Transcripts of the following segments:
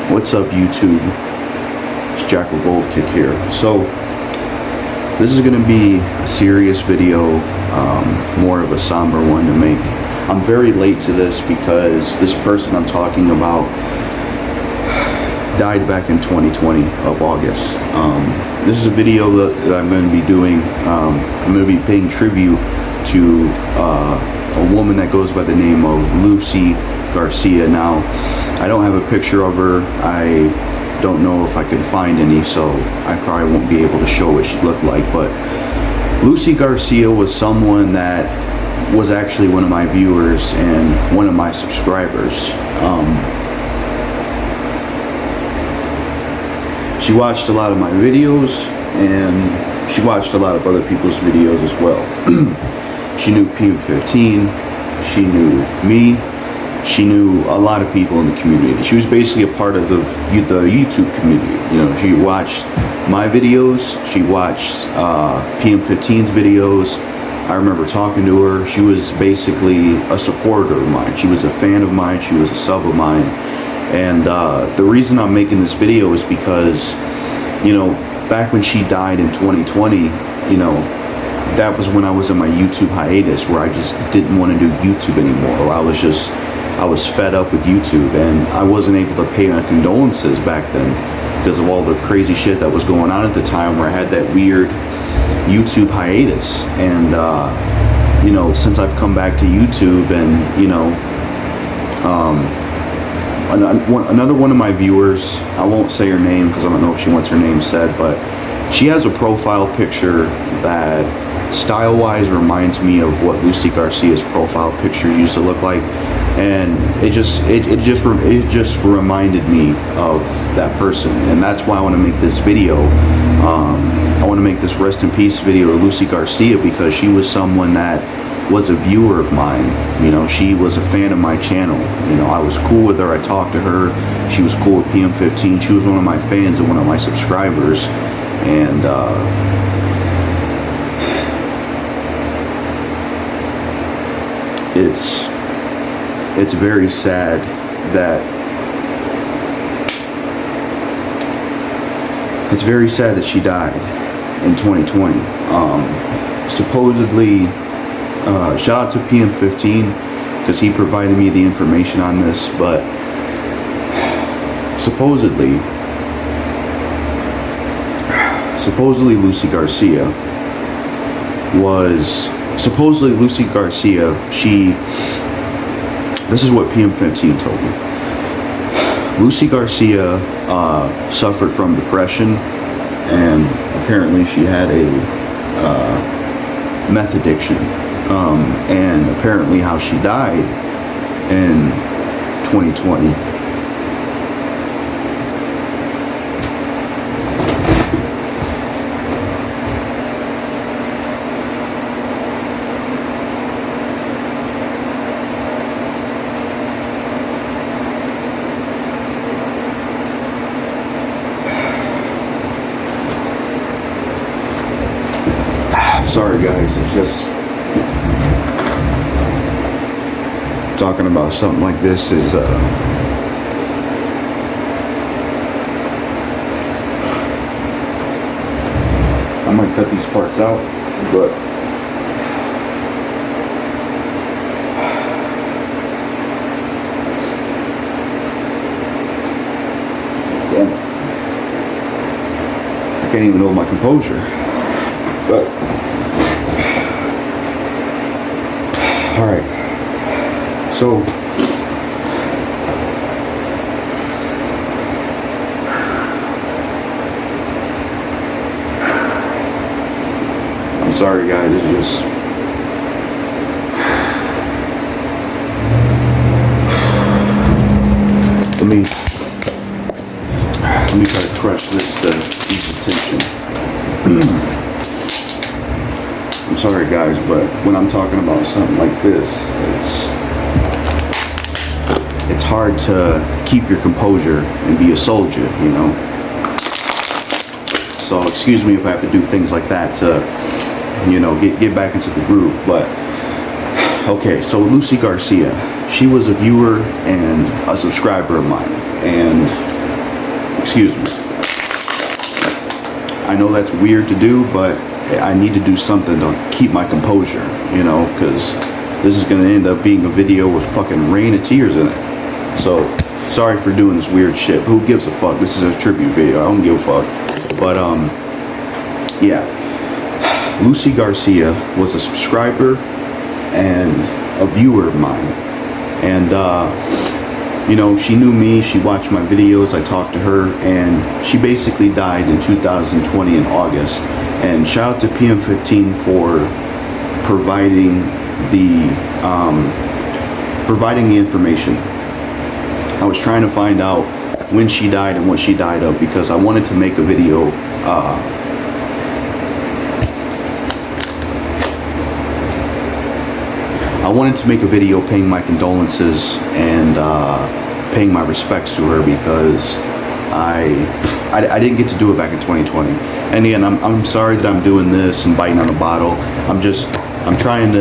What's up, YouTube? It's JackalGoldKick here. So this is going to be a serious video, more of a somber one to make. I'm very late to this because this person I'm talking about died back in 2020 of August. This is a video that I'm going to be doing. I'm going to be paying tribute to a woman that goes by the name of Lucy Garcia. Now, I don't have a picture of her. I don't know if I can find any, so I probably won't be able to show what she looked like. But Lucy Garcia was someone that was actually one of my viewers and one of my subscribers. She watched a lot of my videos, and she watched a lot of other people's videos as well. She knew PM15, she knew me, she knew a lot of people in the community. She was basically a part of the YouTube community. You know, she watched my videos, she watched PM15's videos. I remember talking to her. She was basically a supporter of mine. She was a fan of mine, she was a sub of mine. And the reason I'm making this video is because, you know, back when she died in 2020, you know, that was when I was in my YouTube hiatus, where I just didn't want to do YouTube anymore. I was fed up with YouTube, and I wasn't able to pay my condolences back then because of all the crazy shit that was going on at the time, where I had that weird YouTube hiatus. And you know, since I've come back to YouTube, and you know, another one of my viewers, I won't say her name because I don't know if she wants her name said, but she has a profile picture that style-wise reminds me of what Lucy Garcia's profile picture used to look like, and it just reminded me of that person, and that's why I want to make this video. I want to make this rest in peace video of Lucy Garcia, because she was someone that was a viewer of mine. You know, she was a fan of my channel. You know, I was cool with her. I talked to her. She was cool with PM15. She was one of my fans and one of my subscribers. And it's very sad that she died in 2020. Supposedly, shout out to PM15 because he provided me the information on this, but supposedly Lucy Garcia, this is what PM15 told me. Lucy Garcia suffered from depression, and apparently she had a meth addiction. And apparently how she died in 2020. Sorry guys, it's just talking about something like this is I might cut these parts out, but damn it, I can't even hold my composure. But all right, so I'm sorry guys, it's just let me try to crush this ease of tension. I'm sorry guys, but when I'm talking about something like this, it's hard to keep your composure and be a soldier, you know. So excuse me if I have to do things like that to, you know, get back into the groove. But okay, so Lucy Garcia, she was a viewer and a subscriber of mine, and Excuse me. I know that's weird to do, but I need to do something to keep my composure, you know, because this is going to end up being a video with fucking rain of tears in it. So, sorry for doing this weird shit. Who gives a fuck? This is a tribute video. I don't give a fuck. But, yeah. Lucy Garcia was a subscriber and a viewer of mine. And, you know, she knew me, she watched my videos, I talked to her, and she basically died in 2020 in August. And shout out to PM15 for providing the information. I was trying to find out when she died and what she died of, because I wanted to make a video paying my condolences and paying my respects to her, because I didn't get to do it back in 2020. And again, I'm sorry that I'm doing this and biting on a bottle. I'm trying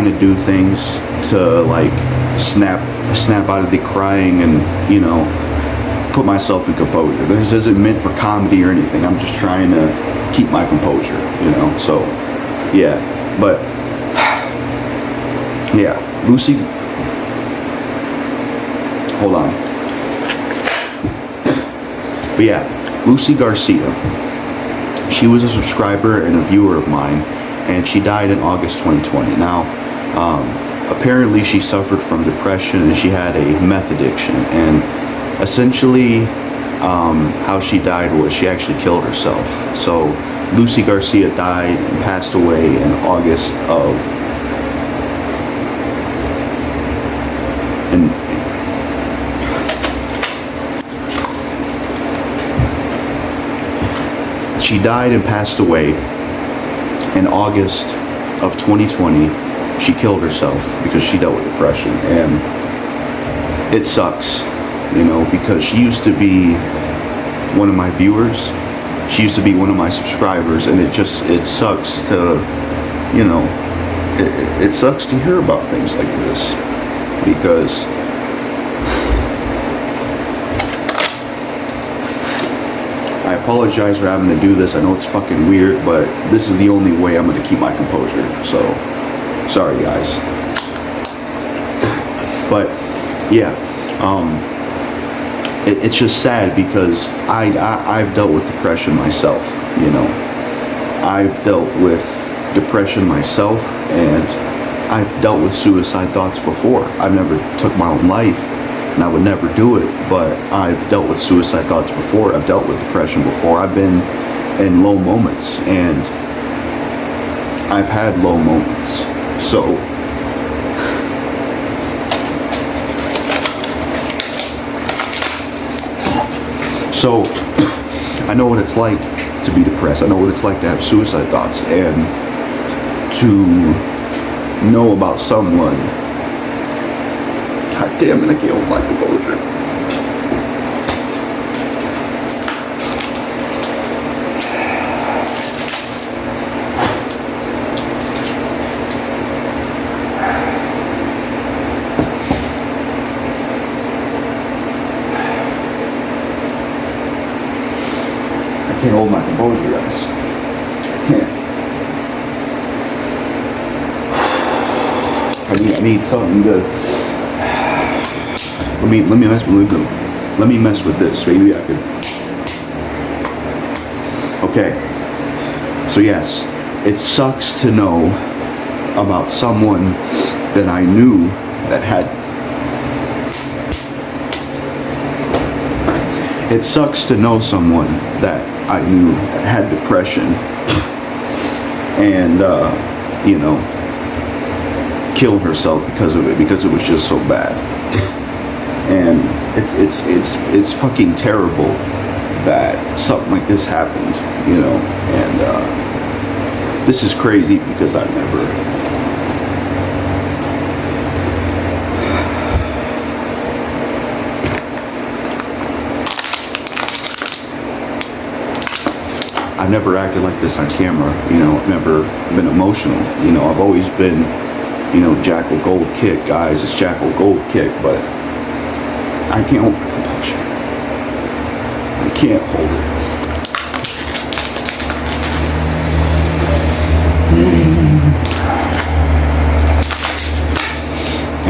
to do things to like snap out of the crying and, you know, put myself in composure. This isn't meant for comedy or anything. I'm just trying to keep my composure, you know. So yeah, but yeah, Lucy, hold on. But yeah, Lucy Garcia, she was a subscriber and a viewer of mine, and she died in August 2020. Now, apparently she suffered from depression and she had a meth addiction, and essentially how she died was she actually killed herself. So Lucy Garcia died and passed away in August of She died and passed away in August of 2020. She killed herself because she dealt with depression, and it sucks, you know, because she used to be one of my viewers. She used to be one of my subscribers, and it sucks to, you know, it sucks to hear about things like this, because I apologize for having to do this. I know it's fucking weird, but this is the only way I'm going to keep my composure. So, sorry guys. But yeah, it's just sad because I've dealt with depression myself. You know, I've dealt with depression myself, and I've dealt with suicide thoughts before. I've never took my own life, and I would never do it, but I've dealt with suicide thoughts before. I've dealt with depression before. I've been in low moments, and I've had low moments. So I know what it's like to be depressed. I know what it's like to have suicide thoughts, and to know about someone. God damn it, I can't hold my composure. I can't hold my composure, guys. I can't. I need something to. Let me mess with this. Maybe I could. Okay. So yes, it sucks to know about someone that I knew that had. It sucks to know someone that I knew that had depression, and you know, killed herself because of it, because it was just so bad. And it's fucking terrible that something like this happened, you know. And this is crazy because I've never acted like this on camera, you know. I've never been emotional, you know. I've always been, you know, Jackal Gold Kick, guys. It's Jackal Gold Kick, but I can't hold my composure. can't hold it.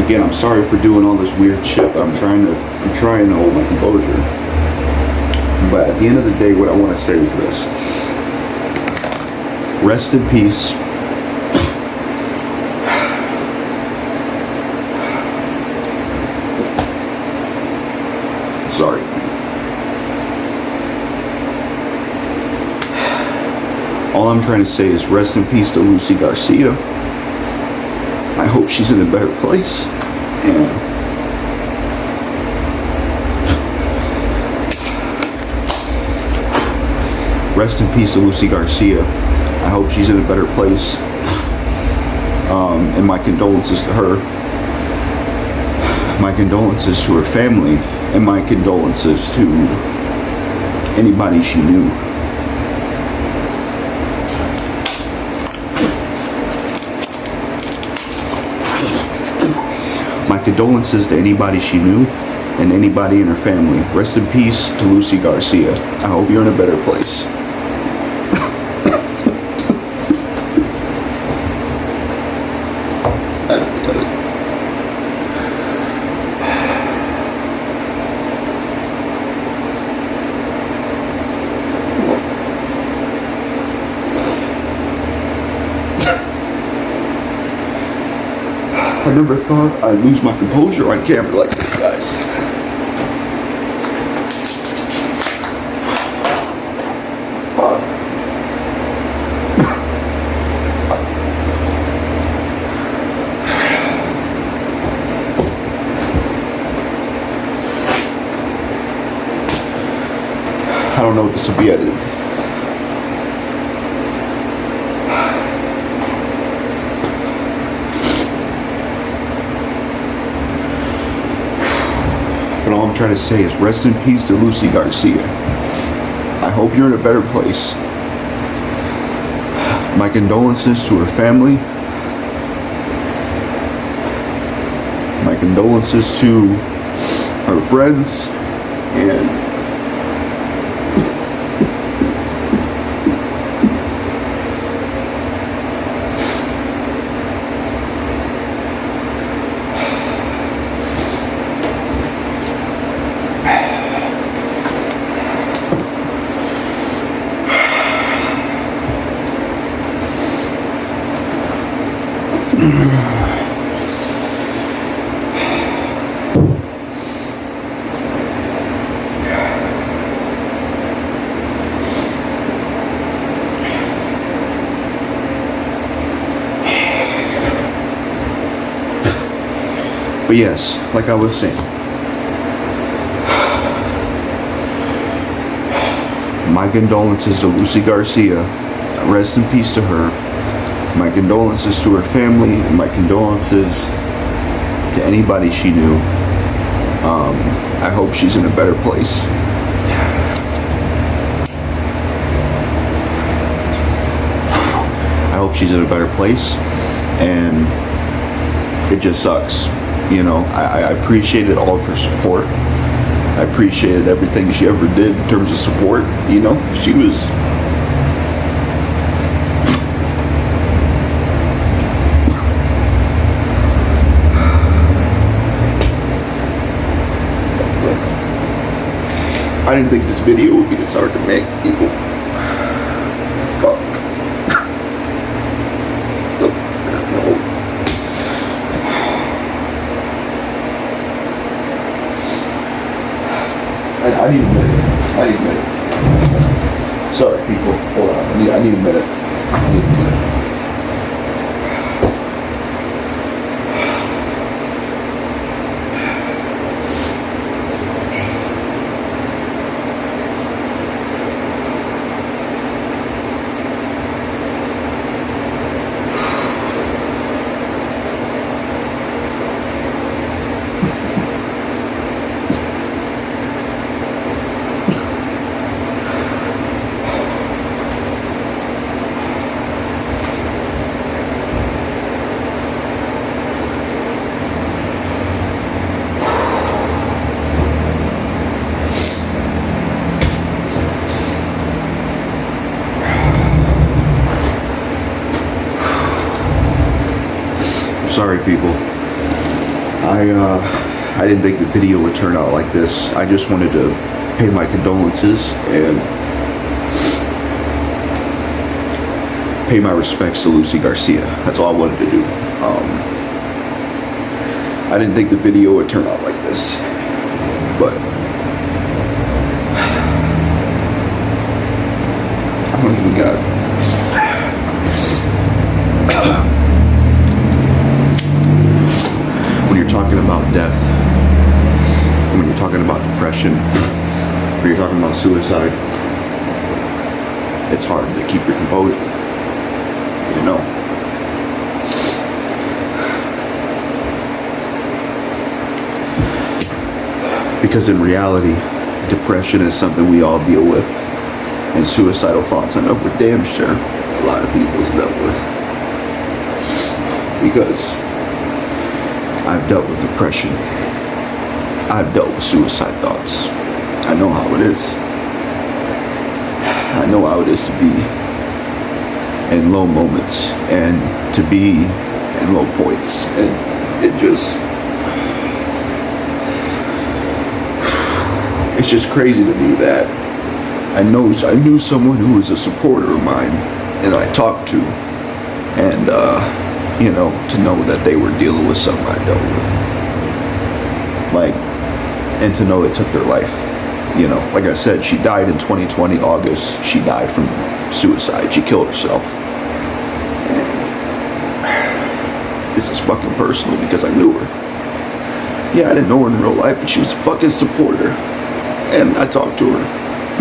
Again, I'm sorry for doing all this weird shit, but I'm trying to hold my composure. But at the end of the day, what I want to say is this. Rest in peace. Sorry. All I'm trying to say is rest in peace to Lucy Garcia. I hope she's in a better place. And rest in peace to Lucy Garcia. I hope she's in a better place. And my condolences to her. My condolences to her family. And my condolences to anybody she knew. My condolences to anybody she knew and anybody in her family. Rest in peace to Lucy Garcia. I hope you're in a better place. I never thought I'd lose my composure on camera like this, guys. Fuck. I don't know if this will be edited. But all I'm trying to say is rest in peace to Lucy Garcia. I hope you're in a better place. My condolences to her family. My condolences to her friends. And but yes, like I was saying, my condolences to Lucy Garcia. Rest in peace to her. My condolences to her family, and my condolences to anybody she knew. I hope she's in a better place. I hope she's in a better place, and it just sucks. You know, I appreciated all of her support. I appreciated everything she ever did in terms of support. You know, she was... I didn't think this video would be this hard to make, people. Fuck. I need a minute. I need a minute. Sorry, people. Hold on. I need a minute. I need a minute. sorry, people. I didn't think the video would turn out like this. I just wanted to pay my condolences and pay my respects to Lucy Garcia. That's all I wanted to do. I didn't think the video would turn out like this, but I don't even got. When you're talking about death, when you're talking about depression, when you're talking about suicide, it's hard to keep your composure, you know. Because in reality, depression is something we all deal with, and suicidal thoughts I know for damn sure a lot of people's dealt with. Because I've dealt with depression. I've dealt with suicide thoughts. I know how it is. I know how it is to be in low moments and to be in low points. And it's just crazy to me that I knew someone who was a supporter of mine and I talked to, and you know, to know that they were dealing with something I dealt with, like, and to know they took their life. You know, like I said, she died in 2020 August. She died from suicide. She killed herself. And this is fucking personal because I knew her. Yeah, I didn't know her in real life, but she was a fucking supporter. And I talked to her.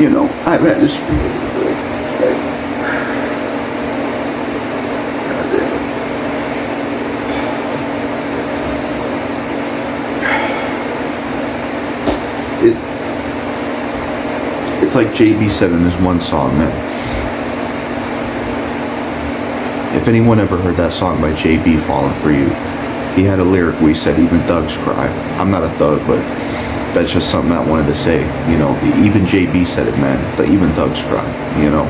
You know, I've had this feeling, like, goddamn. It's like JB said in his one song, man. If anyone ever heard that song by JB, Falling For You, he had a lyric where he said, even thugs cry. I'm not a thug, but that's just something I wanted to say. You know, even JB said it, man. But even thugs cry. You know,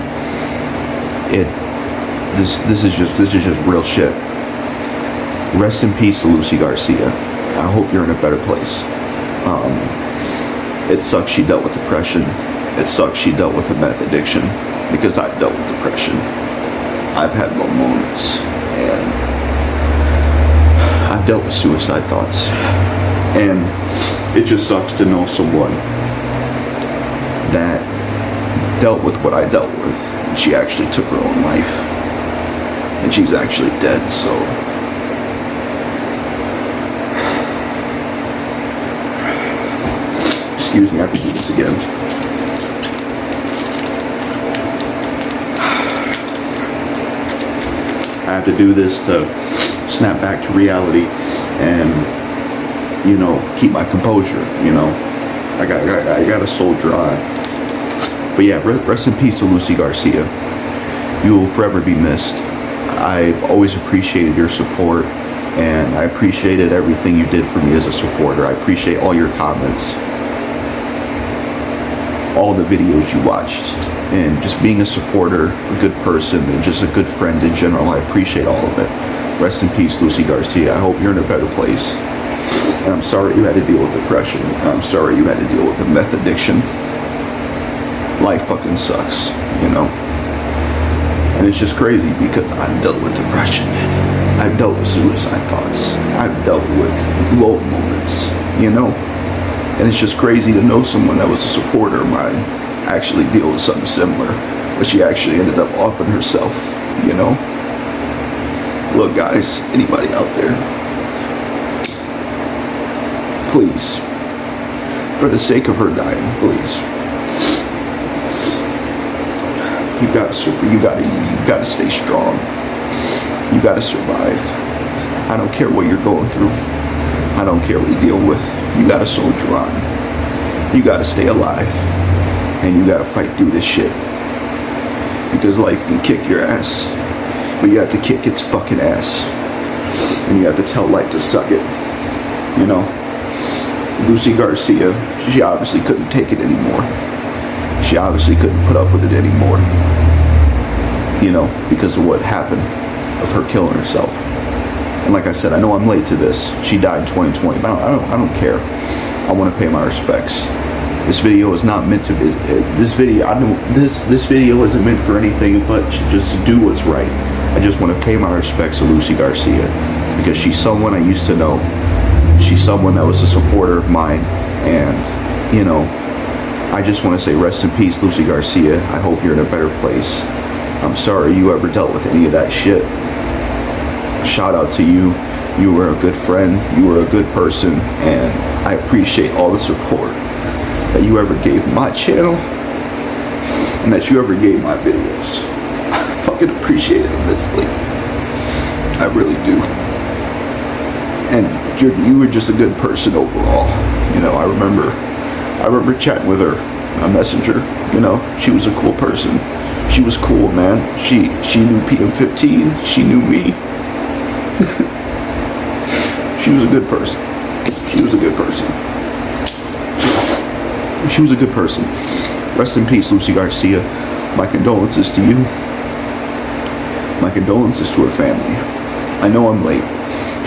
this is just real shit. Rest in peace to Lucy Garcia. I hope you're in a better place. It sucks she dealt with depression. It sucks she dealt with a meth addiction, because I've dealt with depression. I've had low moments, and I've dealt with suicide thoughts. And it just sucks to know someone that dealt with what I dealt with, and she actually took her own life, and she's actually dead. So excuse me, I have to do this again. I have to do this to snap back to reality and, you know, keep my composure. You know, I got to soldier on. But yeah, rest in peace to Lucy Garcia. You will forever be missed. I've always appreciated your support, and I appreciated everything you did for me as a supporter. I appreciate all your comments, all the videos you watched, and just being a supporter, a good person, and just a good friend in general. I appreciate all of it. Rest in peace, Lucy Garcia. I hope you're in a better place. And I'm sorry you had to deal with depression. And I'm sorry you had to deal with the meth addiction. Life fucking sucks, you know? And it's just crazy because I've dealt with depression. I've dealt with suicide thoughts. I've dealt with low moments, you know? And it's just crazy to know someone that was a supporter of mine actually deal with something similar, but she actually ended up offing herself, you know? Look, guys, anybody out there, please, for the sake of her dying, please, you gotta stay strong. You gotta survive. I don't care what you're going through. I don't care what you deal with. You gotta soldier on. You gotta stay alive. And you gotta fight through this shit. Because life can kick your ass. But you have to kick its fucking ass. And you have to tell life to suck it. You know? Lucy Garcia, she obviously couldn't take it anymore. She obviously couldn't put up with it anymore. You know, because of what happened of her killing herself. And like I said, I know I'm late to this. She died in 2020, but I don't care. I want to pay my respects. This video is not meant to be. This video isn't meant for anything but to just do what's right. I just want to pay my respects to Lucy Garcia because she's someone I used to know. She's someone that was a supporter of mine, and you know, I just want to say rest in peace, Lucy Garcia. I hope you're in a better place. I'm sorry you ever dealt with any of that shit. Shout out to you. You were a good friend. You were a good person, and I appreciate all the support that you ever gave my channel and that you ever gave my videos. I fucking appreciate it immensely. I really do. And you were just a good person overall. You know, I remember chatting with her on Messenger. You know, she was a cool person. She was cool, man. She knew PM15. She knew me. She was a good person. She was a good person. She was a good person. Rest in peace, Lucy Garcia. My condolences to you. My condolences to her family. I know I'm late.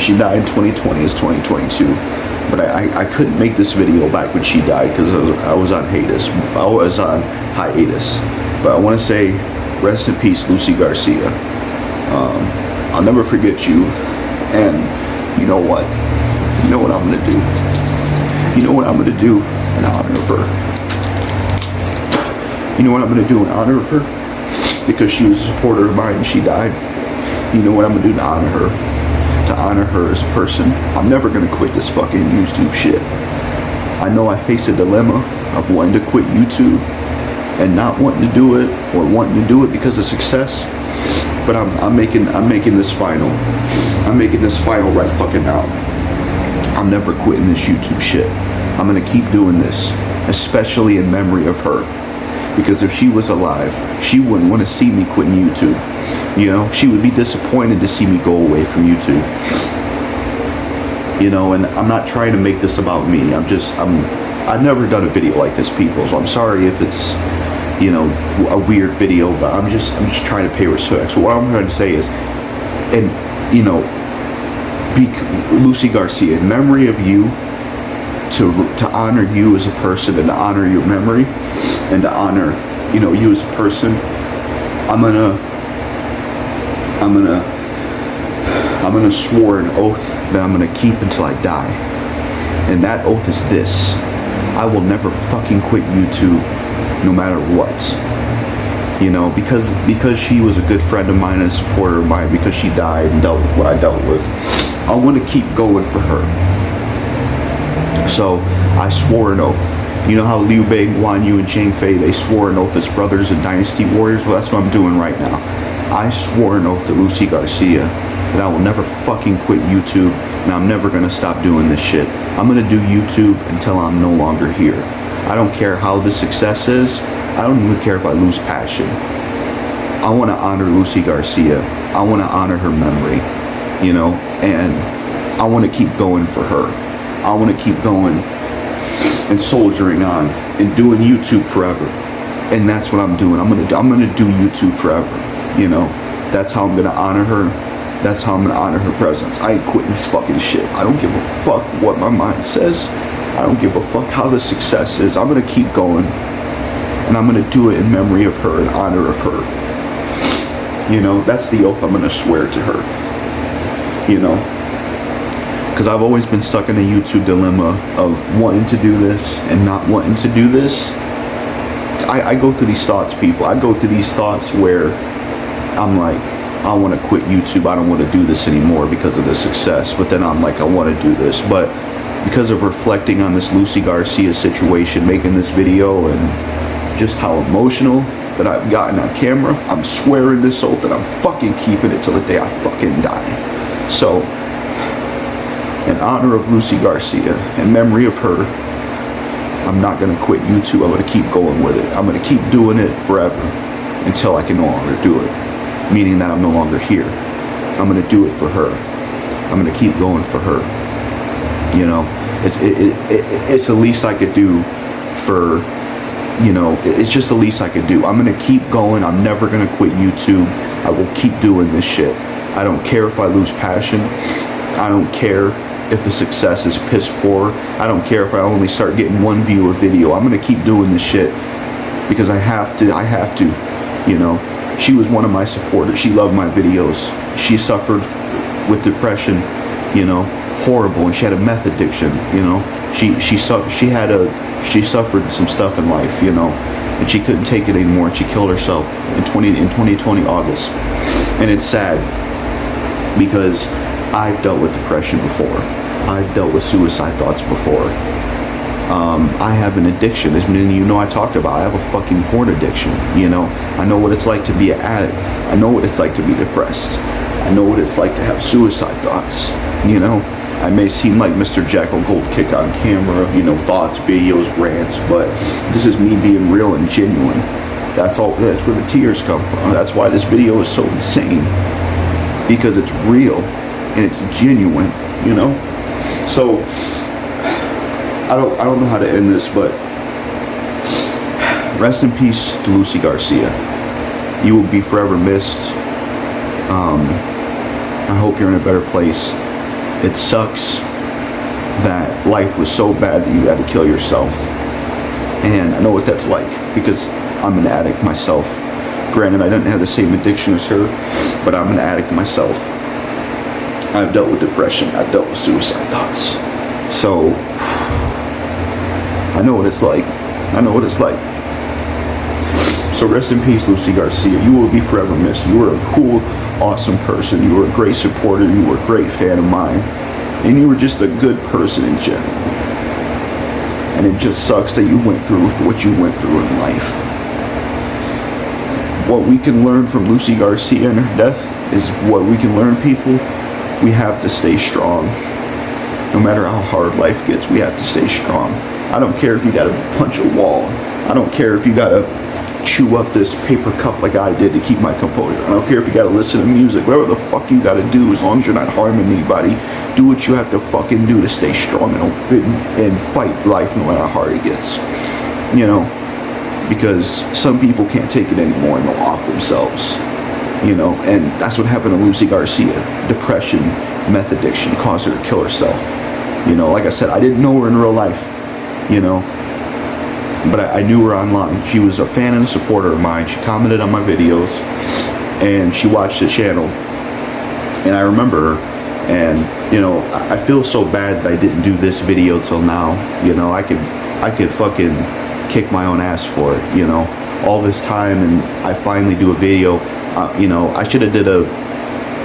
She died in 2020, it's 2022. But I couldn't make this video back when she died because I was on hiatus. But I want to say, rest in peace, Lucy Garcia. I'll never forget you. And you know what? You know what I'm gonna do? You know what I'm gonna do in honor of her? You know what I'm gonna do in honor of her? Because she was a supporter of mine and she died. You know what I'm gonna do to honor her? To honor her as a person. I'm never gonna quit this fucking YouTube shit. I know I face a dilemma of wanting to quit YouTube and not wanting to do it, or wanting to do it because of success. But I'm making this final. I'm making this final right fucking now. I'm never quitting this YouTube shit. I'm gonna keep doing this, especially in memory of her. Because if she was alive, she wouldn't want to see me quitting YouTube. You know, she would be disappointed to see me go away from YouTube. You know, and I'm not trying to make this about me. I've never done a video like this, people. So I'm sorry if it's, you know, a weird video, but I'm just trying to pay respect. So what I'm trying to say is, and you know, Lucy Garcia, in memory of you, to honor you as a person and to honor your memory and to honor, you know, you as a person, I'm gonna swear an oath that I'm gonna keep until I die. And that oath is this: I will never fucking quit YouTube, no matter what. You know, because she was a good friend of mine and a supporter of mine, because she died and dealt with what I dealt with, I want to keep going for her. So I swore an oath. You know how Liu Bei, Guan Yu, and Zhang Fei, they swore an oath as brothers and dynasty warriors? Well, that's what I'm doing right now. I swore an oath to Lucy Garcia that I will never fucking quit YouTube, and I'm never gonna stop doing this shit. I'm gonna do YouTube until I'm no longer here. I don't care how the success is. I don't even care if I lose passion. I want to honor Lucy Garcia. I want to honor her memory, you know, and I want to keep going for her. I want to keep going and soldiering on and doing YouTube forever. And that's what I'm doing. I'm gonna do YouTube forever. You know, that's how I'm gonna honor her. That's how I'm gonna honor her presence. I ain't quitting this fucking shit. I don't give a fuck what my mind says. I don't give a fuck how the success is. I'm gonna keep going, and I'm gonna do it in memory of her, in honor of her. You know, that's the oath I'm gonna swear to her. You know, because I've always been stuck in a YouTube dilemma of wanting to do this and not wanting to do this. I go through these thoughts, people. I go through these thoughts where I'm like, I want to quit YouTube. I don't want to do this anymore because of the success. But then I'm like, I want to do this. But because of reflecting on this Lucy Garcia situation, making this video, and just how emotional that I've gotten on camera, I'm swearing this oath that I'm fucking keeping it till the day I fucking die. So, in honor of Lucy Garcia, in memory of her, I'm not going to quit YouTube. I'm going to keep going with it. I'm going to keep doing it forever until I can no longer do it. Meaning that I'm no longer here. I'm going to do it for her. I'm going to keep going for her. You know, it's the least I could do for, you know, it's just the least I could do. I'm going to keep going. I'm never going to quit YouTube. I will keep doing this shit. I don't care if I lose passion. I don't care if the success is piss poor. I don't care if I only start getting 1 view a video. I'm gonna keep doing this shit because I have to, you know. She was one of my supporters. She loved my videos. She suffered with depression, you know, horrible, and she had a meth addiction, you know. She suffered some stuff in life, you know, and she couldn't take it anymore, and she killed herself in 2020 August. And it's sad because I've dealt with depression before. I've dealt with suicide thoughts before. I have an addiction, as many of you know I talked about. I have a fucking porn addiction, you know. I know what it's like to be an addict. I know what it's like to be depressed. I know what it's like to have suicide thoughts, you know. I may seem like Mr. JackalGoldKick on camera, you know, thoughts, videos, rants, but this is me being real and genuine. That's all. That's where the tears come from. That's why this video is so insane, because it's real and it's genuine, you know. So I don't know how to end this, but rest in peace to Lucy Garcia. You will be forever missed. I hope you're in a better place. It sucks that life was so bad that you had to kill yourself. And I know what that's like because I'm an addict myself. Granted, I didn't have the same addiction as her, but I'm an addict myself. I've dealt with depression. I've dealt with suicide thoughts. So I know what it's like. I know what it's like. So rest in peace, Lucy Garcia. You will be forever missed. You were a cool, awesome person. You were a great supporter. You were a great fan of mine. And you were just a good person in general. And it just sucks that you went through what you went through in life. What we can learn from Lucy Garcia and her death is what we can learn, people. We have to stay strong. No matter how hard life gets, we have to stay strong. I don't care if you gotta punch a wall. I don't care if you gotta chew up this paper cup like I did to keep my composure. I don't care if you gotta listen to music. Whatever the fuck you gotta do, as long as you're not harming anybody, do what you have to fucking do to stay strong and fight life no matter how hard it gets. You know, because some people can't take it anymore and they'll off themselves. You know, and that's what happened to Lucy Garcia. Depression, meth addiction caused her to kill herself. You know, like I said, I didn't know her in real life, you know, but I knew her online. She was a fan and a supporter of mine. She commented on my videos and she watched the channel, and I remember her. And you know, I feel so bad that I didn't do this video till now. You know, I could fucking kick my own ass for it, you know, all this time, and I finally do a video. You know, I should have did a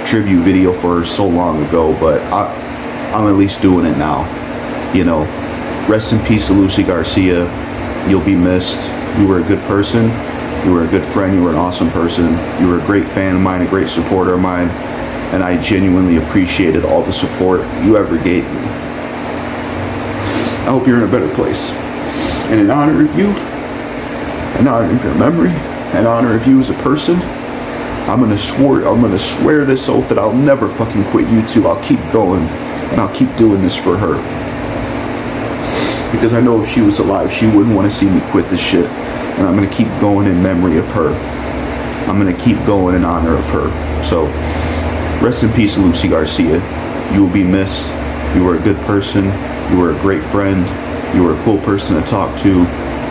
tribute video for her so long ago, but I'm at least doing it now. You know, rest in peace to Lucy Garcia. You'll be missed. You were a good person. You were a good friend. You were an awesome person. You were a great fan of mine, a great supporter of mine, and I genuinely appreciated all the support you ever gave me. I hope you're in a better place. And in honor of you, in honor of your memory, in honor of you as a person, I'm gonna swear this oath that I'll never fucking quit YouTube. I'll keep going, and I'll keep doing this for her. Because I know if she was alive, she wouldn't want to see me quit this shit. And I'm gonna keep going in memory of her. I'm gonna keep going in honor of her. So, rest in peace, Lucy Garcia. You will be missed. You were a good person. You were a great friend. You were a cool person to talk to.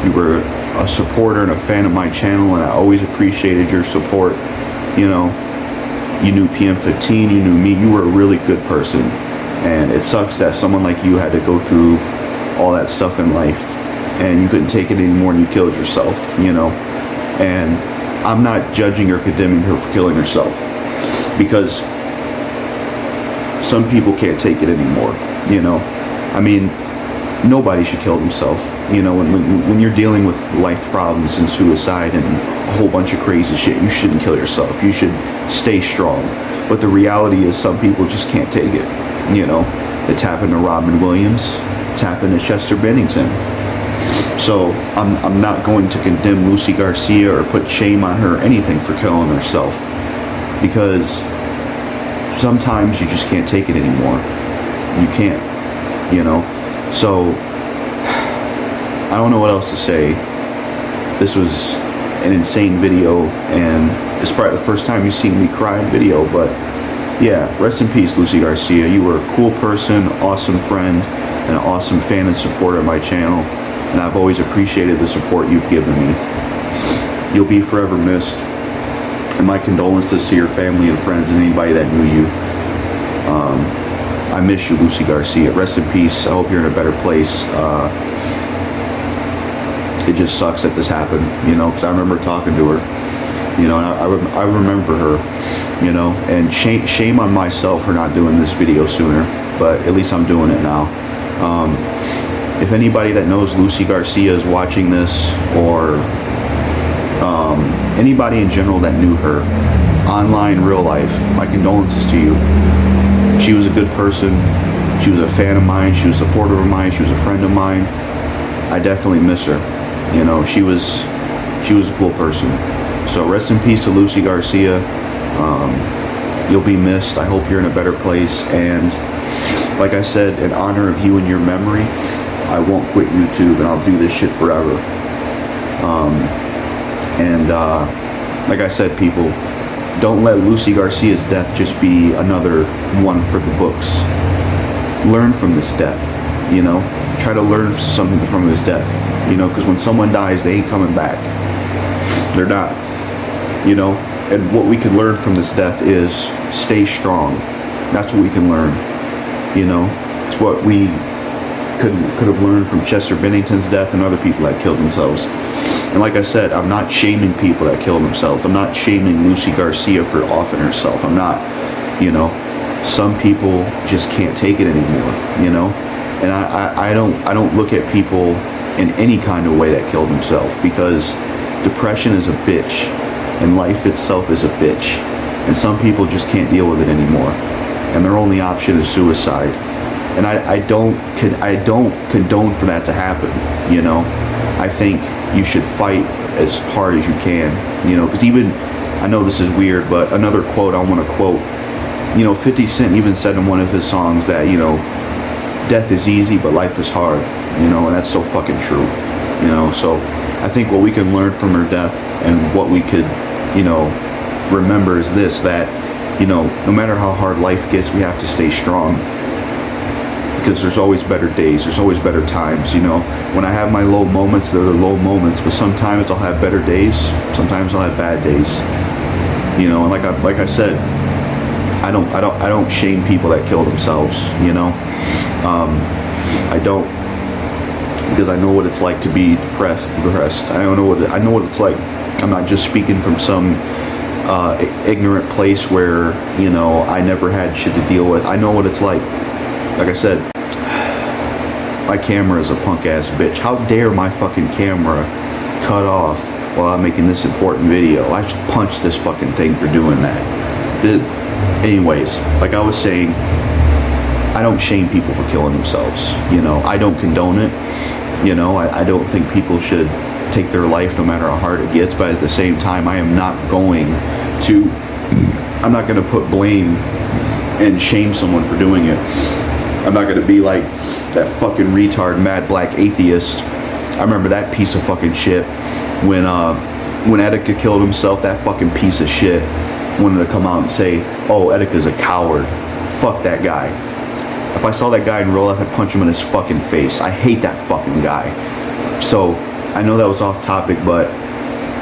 You were a supporter and a fan of my channel, and I always appreciated your support. You know, you knew PM15, you knew me. You were a really good person, and it sucks that someone like you had to go through all that stuff in life and you couldn't take it anymore and you killed yourself, you know. And I'm not judging or condemning her for killing herself, because some people can't take it anymore, you know. I mean, nobody should kill themselves, you know. When you're dealing with life problems and suicide and a whole bunch of crazy shit, you shouldn't kill yourself. You should stay strong. But the reality is some people just can't take it, you know. It's happened to Robin Williams. It's happened to Chester Bennington. So I'm not going to condemn Lucy Garcia or put shame on her or anything for killing herself, because sometimes you just can't take it anymore. You can't, you know. So I don't know what else to say. This was an insane video, and it's probably the first time you've seen me cry in video, but yeah, rest in peace, Lucy Garcia. You were a cool person, awesome friend, and an awesome fan and supporter of my channel, and I've always appreciated the support you've given me. You'll be forever missed, and my condolences to your family and friends and anybody that knew you. I miss you, Lucy Garcia. Rest in peace. I hope you're in a better place. It just sucks that this happened, you know, because I remember talking to her, you know, and I remember her, you know, and shame on myself for not doing this video sooner, but at least I'm doing it now. If anybody that knows Lucy Garcia is watching this, or anybody in general that knew her, online, real life, my condolences to you. She was a good person. She was a fan of mine. She was a supporter of mine. She was a friend of mine. I definitely miss her. You know, she was a cool person. So rest in peace to Lucy Garcia. You'll be missed. I hope you're in a better place. And like I said, in honor of you and your memory, I won't quit YouTube, and I'll do this shit forever. Like I said, people, don't let Lucy Garcia's death just be another one for the books. Learn from this death, you know? Try to learn something from this death, you know? Because when someone dies, they ain't coming back. They're not, you know? And what we can learn from this death is stay strong. That's what we can learn, you know? It's what we could have learned from Chester Bennington's death and other people that killed themselves. And like I said, I'm not shaming people that kill themselves. I'm not shaming Lucy Garcia for offing herself. I'm not, you know, some people just can't take it anymore, you know? And I don't look at people in any kind of way that kill themselves, because depression is a bitch and life itself is a bitch. And some people just can't deal with it anymore. And their only option is suicide. And I don't condone for that to happen, you know? I think you should fight as hard as you can, you know, because even, I know this is weird, but another quote I want to quote, you know, 50 Cent even said in one of his songs that, you know, death is easy, but life is hard, you know, and that's so fucking true, you know. So I think what we can learn from her death, and what we could, you know, remember is this, that, you know, no matter how hard life gets, we have to stay strong. Because there's always better days, there's always better times, you know. When I have my low moments, they're the low moments, but sometimes I'll have better days, sometimes I'll have bad days, you know. And like I said, I don't shame people that kill themselves, you know. I don't, because I know what it's like to be depressed. I know what it's like. I'm not just speaking from some ignorant place where, you know, I never had shit to deal with. I know what it's like. Like I said, my camera is a punk ass bitch. How dare my fucking camera cut off while I'm making this important video? I should punch this fucking thing for doing that. Anyways, like I was saying, I don't shame people for killing themselves, you know. I don't condone it, you know. I don't think people should take their life no matter how hard it gets, but at the same time, I'm not going to put blame and shame someone for doing it. I'm not going to be like that fucking retard mad black atheist. I remember that piece of fucking shit when Etika killed himself. That fucking piece of shit wanted to come out and say, oh, Etika's a coward. Fuck that guy. If I saw that guy in real life, I'd punch him in his fucking face. I hate that fucking guy. So I know that was off topic, but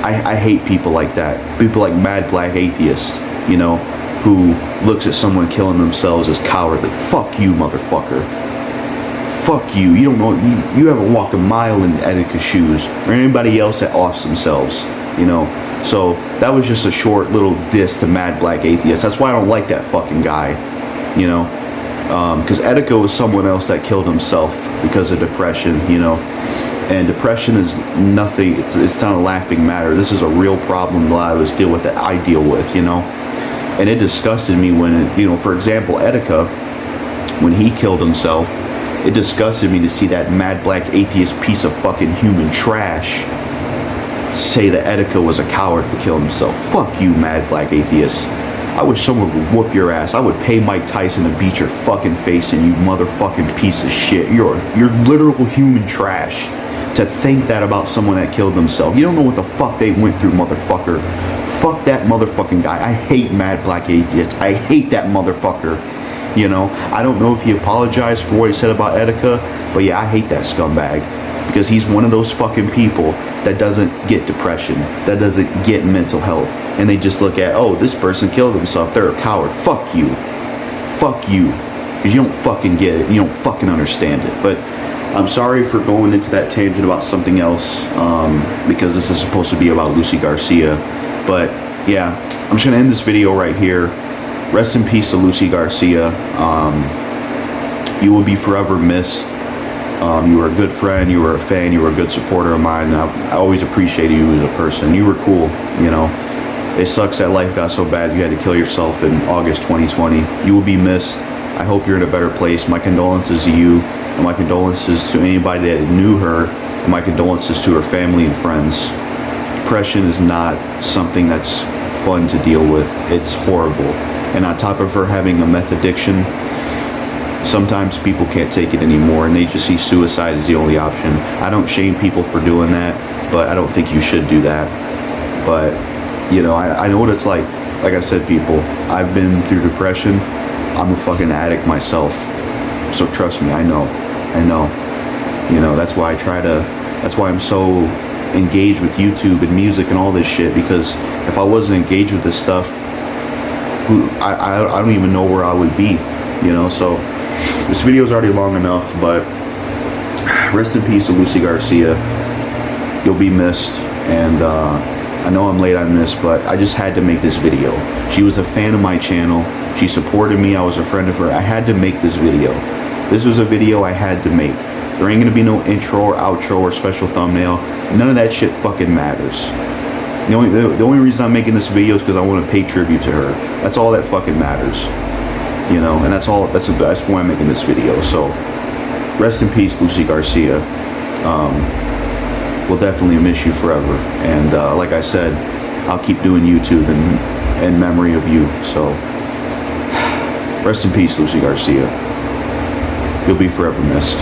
I hate people like that. People like mad black atheists, you know, who looks at someone killing themselves as cowardly. Fuck you, motherfucker. Fuck you. You don't know, you haven't walked a mile in Etika's shoes, or anybody else that offs themselves, you know. So that was just a short little diss to mad black atheists. That's why I don't like that fucking guy, you know. Because Etika was someone else that killed himself because of depression, you know. And depression is nothing, it's not a laughing matter. This is a real problem that a lot of us deal with, that I deal with, you know. And it disgusted me when, you know, for example, Etika, when he killed himself, it disgusted me to see that mad black atheist piece of fucking human trash say that Etika was a coward for killing himself. Fuck you, mad black atheist. I wish someone would whoop your ass. I would pay Mike Tyson to beat your fucking face in, you motherfucking piece of shit. You're literal human trash to think that about someone that killed themselves. You don't know what the fuck they went through, motherfucker. Fuck that motherfucking guy. I hate Mad Black Atheist. I hate that motherfucker. You know, I don't know if he apologized for what he said about Etika, but yeah, I hate that scumbag. Because he's one of those fucking people that doesn't get depression, that doesn't get mental health. And they just look at, oh, this person killed himself, they're a coward. Fuck you. Fuck you. Because you don't fucking get it, you don't fucking understand it. But I'm sorry for going into that tangent about something else, because this is supposed to be about Lucy Garcia. But yeah, I'm just gonna end this video right here. Rest in peace to Lucy Garcia. You will be forever missed. You were a good friend, you were a fan, you were a good supporter of mine, and I always appreciated you as a person. You were cool, you know. It sucks that life got so bad you had to kill yourself in August 2020. You will be missed. I hope you're in a better place. My condolences to you, and my condolences to anybody that knew her, and my condolences to her family and friends. Depression is not something that's fun to deal with. It's horrible. And on top of her having a meth addiction, sometimes people can't take it anymore and they just see suicide as the only option. I don't shame people for doing that, but I don't think you should do that. But, you know, I know what it's like. Like I said, people, I've been through depression. I'm a fucking addict myself. So trust me, I know. You know, that's why I'm so engaged with YouTube and music and all this shit, because if I wasn't engaged with this stuff, I don't even know where I would be, you know. So this video is already long enough, but rest in peace to Lucy Garcia. You'll be missed, and I know I'm late on this, but I just had to make this video. She was a fan of my channel. She supported me. I was a friend of her. I had to make this video. This was a video I had to make. There ain't gonna be no intro or outro or special thumbnail. None of that shit fucking matters. The only reason I'm making this video is because I want to pay tribute to her. That's all that fucking matters. You know, and that's why I'm making this video. So rest in peace, Lucy Garcia. We'll definitely miss you forever, and like I said, I'll keep doing YouTube in memory of you. So rest in peace, Lucy Garcia. You'll be forever missed.